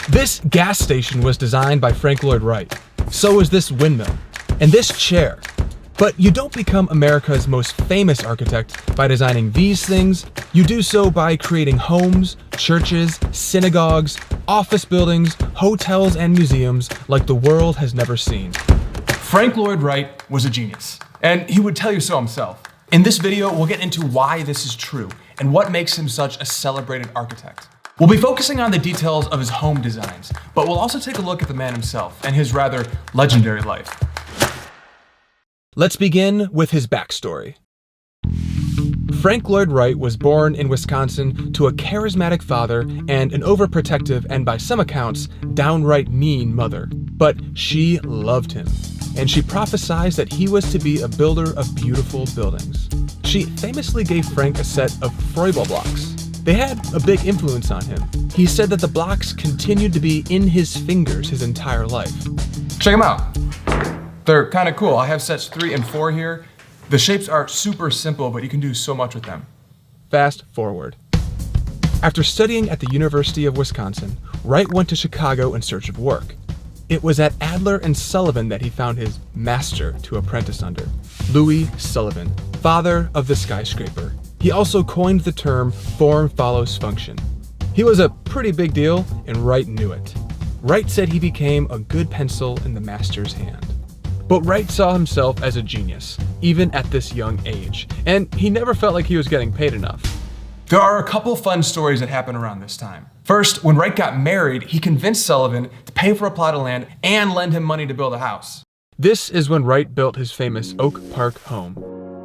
This gas station was designed by Frank Lloyd Wright. So was this windmill. And this chair. But you don't become America's most famous architect by designing these things. You do so by creating homes, churches, synagogues, office buildings, hotels, and museums like the world has never seen. Frank Lloyd Wright was a genius, and he would tell you so himself. In this video, we'll get into why this is true and what makes him such a celebrated architect. We'll be focusing on the details of his home designs, but we'll also take a look at the man himself and his rather legendary life. Let's begin with his backstory. Frank Lloyd Wright was born in Wisconsin to a charismatic father and an overprotective and, by some accounts, downright mean mother. But she loved him, and she prophesied that he was to be a builder of beautiful buildings. She famously gave Frank a set of Froebel blocks. They had a big influence on him. He said that the blocks continued to be in his fingers his entire life. Check them out. They're kind of cool. I have sets 3 and 4 here. The shapes are super simple, but you can do so much with them. Fast forward. After studying at the University of Wisconsin, Wright went to Chicago in search of work. It was at Adler and Sullivan that he found his master to apprentice under, Louis Sullivan, father of the skyscraper. He also coined the term form follows function. He was a pretty big deal, and Wright knew it. Wright said he became a good pencil in the master's hand. But Wright saw himself as a genius, even at this young age, and he never felt like he was getting paid enough. There are a couple fun stories that happen around this time. First, when Wright got married, he convinced Sullivan to pay for a plot of land and lend him money to build a house. This is when Wright built his famous Oak Park home.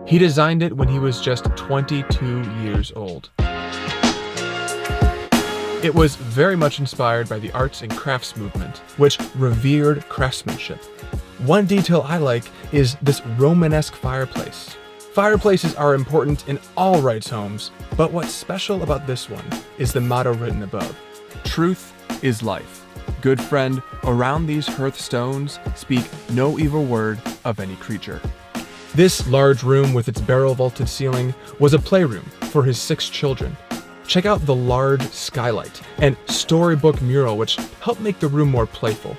He designed it when he was just 22 years old. It was very much inspired by the arts and crafts movement, which revered craftsmanship. One detail I like is this Romanesque fireplace. Fireplaces are important in all Wright's homes, but what's special about this one is the motto written above. Truth is life. Good friend, around these hearthstones speak no evil word of any creature. This large room with its barrel-vaulted ceiling was a playroom for his 6 children. Check out the large skylight and storybook mural, which helped make the room more playful.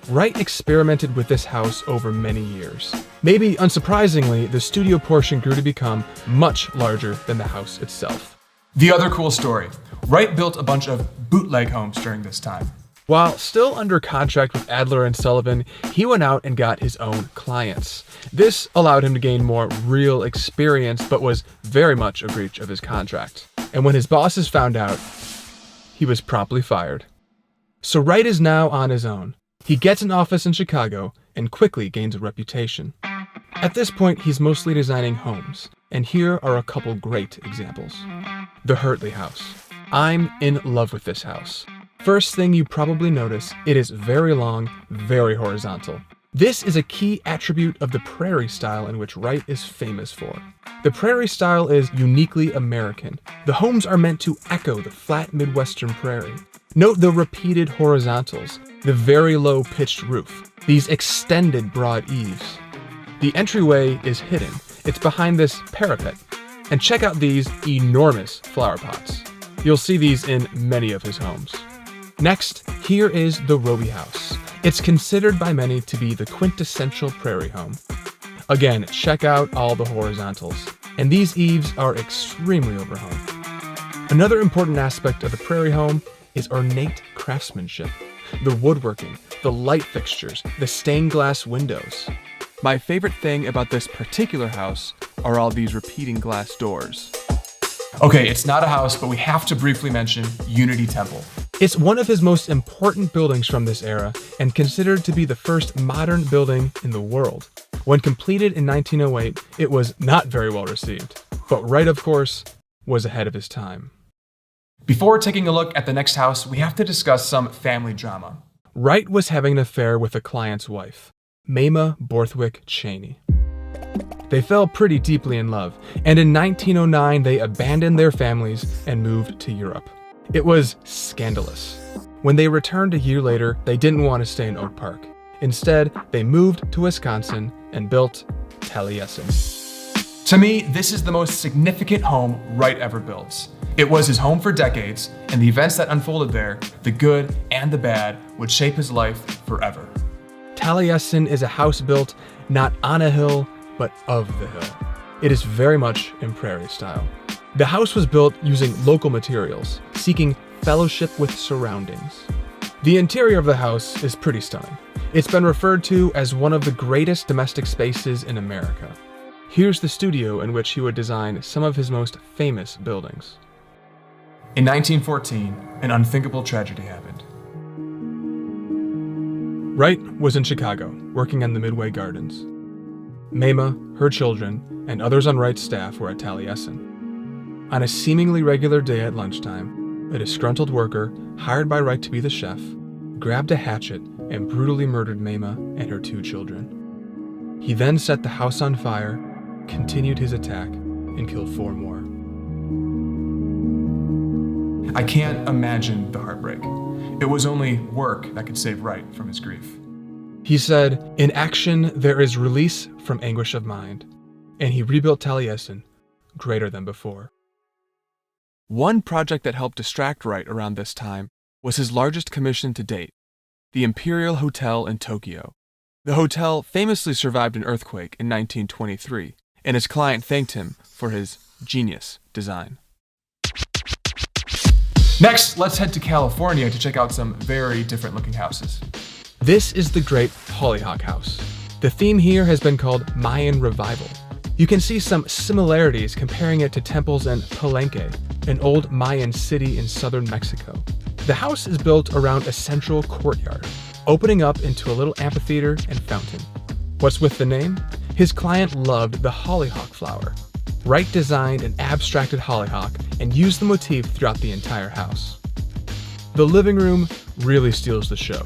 Wright experimented with this house over many years. Maybe unsurprisingly, the studio portion grew to become much larger than the house itself. The other cool story, Wright built a bunch of bootleg homes during this time. While still under contract with Adler and Sullivan, he went out and got his own clients. This allowed him to gain more real experience, but was very much a breach of his contract. And when his bosses found out, he was promptly fired. So Wright is now on his own. He gets an office in Chicago and quickly gains a reputation. At this point, he's mostly designing homes, and here are a couple great examples. The Hertley House. I'm in love with this house. First thing you probably notice, it is very long, very horizontal. This is a key attribute of the prairie style in which Wright is famous for. The prairie style is uniquely American. The homes are meant to echo the flat Midwestern prairie. Note the repeated horizontals, the very low pitched roof, these extended broad eaves. The entryway is hidden. It's behind this parapet. And check out these enormous flower pots. You'll see these in many of his homes. Next, here is the Roby House. It's considered by many to be the quintessential prairie home. Again, check out all the horizontals. And these eaves are extremely overhung. Another important aspect of the prairie home is ornate craftsmanship. The woodworking, the light fixtures, the stained glass windows. My favorite thing about this particular house are all these repeating glass doors. Okay, it's not a house, but we have to briefly mention Unity Temple. It's one of his most important buildings from this era and considered to be the first modern building in the world. When completed in 1908, it was not very well received. But Wright, of course, was ahead of his time. Before taking a look at the next house, we have to discuss some family drama. Wright was having an affair with a client's wife, Mamah Borthwick Cheney. They fell pretty deeply in love, and in 1909 they abandoned their families and moved to Europe. It was scandalous. When they returned a year later, they didn't want to stay in Oak Park. Instead, they moved to Wisconsin and built Taliesin. To me, this is the most significant home Wright ever builds. It was his home for decades, and the events that unfolded there, the good and the bad, would shape his life forever. Taliesin is a house built not on a hill, but of the hill. It is very much in prairie style. The house was built using local materials, seeking fellowship with surroundings. The interior of the house is pretty stunning. It's been referred to as one of the greatest domestic spaces in America. Here's the studio in which he would design some of his most famous buildings. In 1914, an unthinkable tragedy happened. Wright was in Chicago, working on the Midway Gardens. Mama, her children, and others on Wright's staff were at Taliesin. On a seemingly regular day at lunchtime, a disgruntled worker, hired by Wright to be the chef, grabbed a hatchet and brutally murdered Mama and her 2 children. He then set the house on fire, continued his attack, and killed 4 more. I can't imagine the heartbreak. It was only work that could save Wright from his grief. He said, "In action there is release from anguish of mind," and he rebuilt Taliesin greater than before. One project that helped distract Wright around this time was his largest commission to date, the Imperial Hotel in Tokyo. The hotel famously survived an earthquake in 1923, and his client thanked him for his genius design. Next, let's head to California to check out some very different looking houses. This is the Great Hollyhock House. The theme here has been called Mayan Revival. You can see some similarities comparing it to temples in Palenque, an old Mayan city in southern Mexico. The house is built around a central courtyard, opening up into a little amphitheater and fountain. What's with the name? His client loved the hollyhock flower. Wright designed an abstracted hollyhock and used the motif throughout the entire house. The living room really steals the show.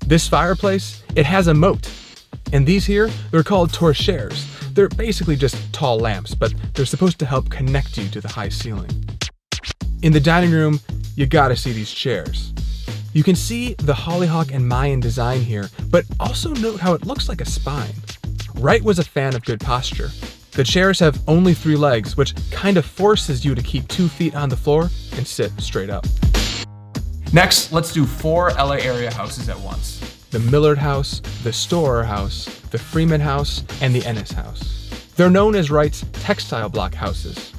This fireplace, it has a moat. And these here, they're called torchères. They're basically just tall lamps, but they're supposed to help connect you to the high ceiling. In the dining room, you gotta see these chairs. You can see the hollyhock and Mayan design here, but also note how it looks like a spine. Wright was a fan of good posture. The chairs have only 3 legs, which kind of forces you to keep 2 feet on the floor and sit straight up. Next, let's do 4 LA area houses at once. The Millard House, the Storer House, the Freeman House, and the Ennis House. They're known as Wright's textile block houses.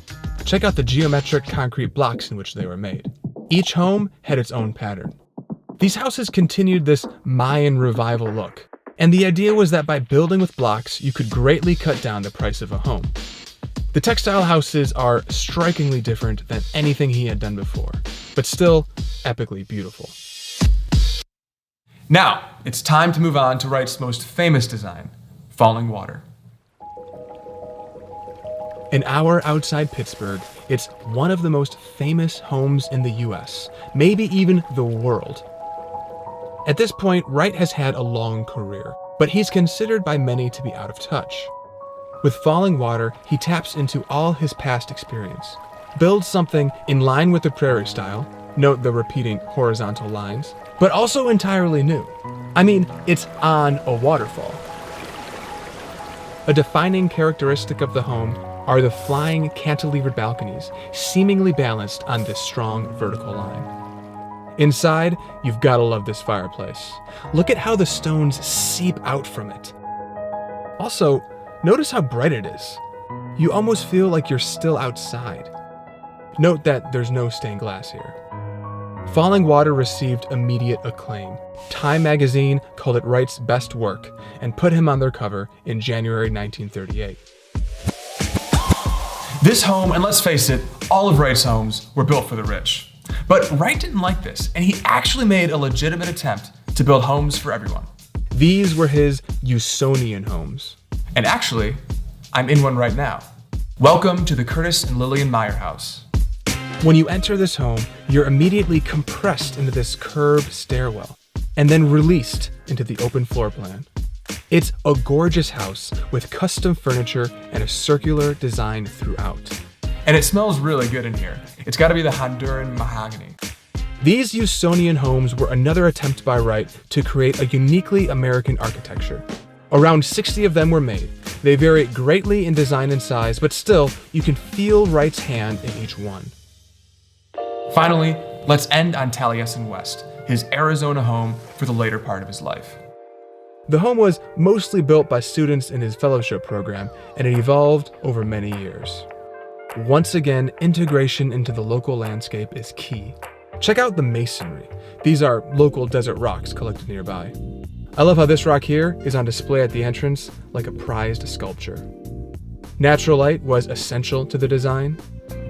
Check out the geometric concrete blocks in which they were made. Each home had its own pattern. These houses continued this Mayan revival look, and the idea was that by building with blocks, you could greatly cut down the price of a home. The textile houses are strikingly different than anything he had done before, but still epically beautiful. Now, it's time to move on to Wright's most famous design, Falling Water. An hour outside Pittsburgh, it's one of the most famous homes in the US, maybe even the world. At this point, Wright has had a long career, but he's considered by many to be out of touch. With Falling Water, he taps into all his past experience, builds something in line with the prairie style, note the repeating horizontal lines, but also entirely new. I mean, it's on a waterfall. A defining characteristic of the home are the flying cantilevered balconies, seemingly balanced on this strong vertical line. Inside, you've gotta love this fireplace. Look at how the stones seep out from it. Also, notice how bright it is. You almost feel like you're still outside. Note that there's no stained glass here. Falling Water received immediate acclaim. Time magazine called it Wright's best work and put him on their cover in January 1938. This home, and let's face it, all of Wright's homes were built for the rich. But Wright didn't like this, and he actually made a legitimate attempt to build homes for everyone. These were his Usonian homes. And actually, I'm in one right now. Welcome to the Curtis and Lillian Meyer house. When you enter this home, you're immediately compressed into this curved stairwell, and then released into the open floor plan. It's a gorgeous house with custom furniture and a circular design throughout. And it smells really good in here. It's gotta be the Honduran mahogany. These Usonian homes were another attempt by Wright to create a uniquely American architecture. Around 60 of them were made, They vary greatly in design and size, but still, you can feel Wright's hand in each one. Finally, let's end on Taliesin West, his Arizona home for the later part of his life. The home was mostly built by students in his fellowship program, and it evolved over many years. Once again, integration into the local landscape is key. Check out the masonry. These are local desert rocks collected nearby. I love how this rock here is on display at the entrance like a prized sculpture. Natural light was essential to the design.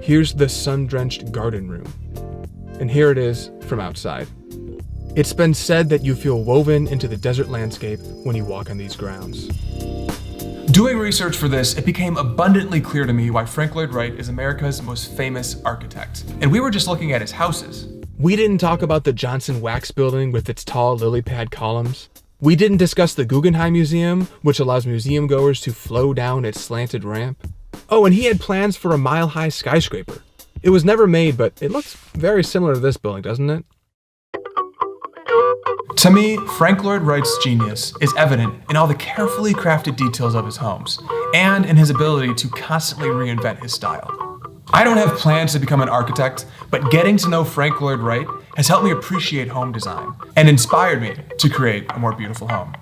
Here's the sun-drenched garden room. And here it is from outside. It's been said that you feel woven into the desert landscape when you walk on these grounds. Doing research for this, it became abundantly clear to me why Frank Lloyd Wright is America's most famous architect. And we were just looking at his houses. We didn't talk about the Johnson Wax building with its tall lily pad columns. We didn't discuss the Guggenheim Museum, which allows museum goers to flow down its slanted ramp. Oh, and he had plans for a mile-high skyscraper. It was never made, but it looks very similar to this building, doesn't it? To me, Frank Lloyd Wright's genius is evident in all the carefully crafted details of his homes, and in his ability to constantly reinvent his style. I don't have plans to become an architect, but getting to know Frank Lloyd Wright has helped me appreciate home design, and inspired me to create a more beautiful home.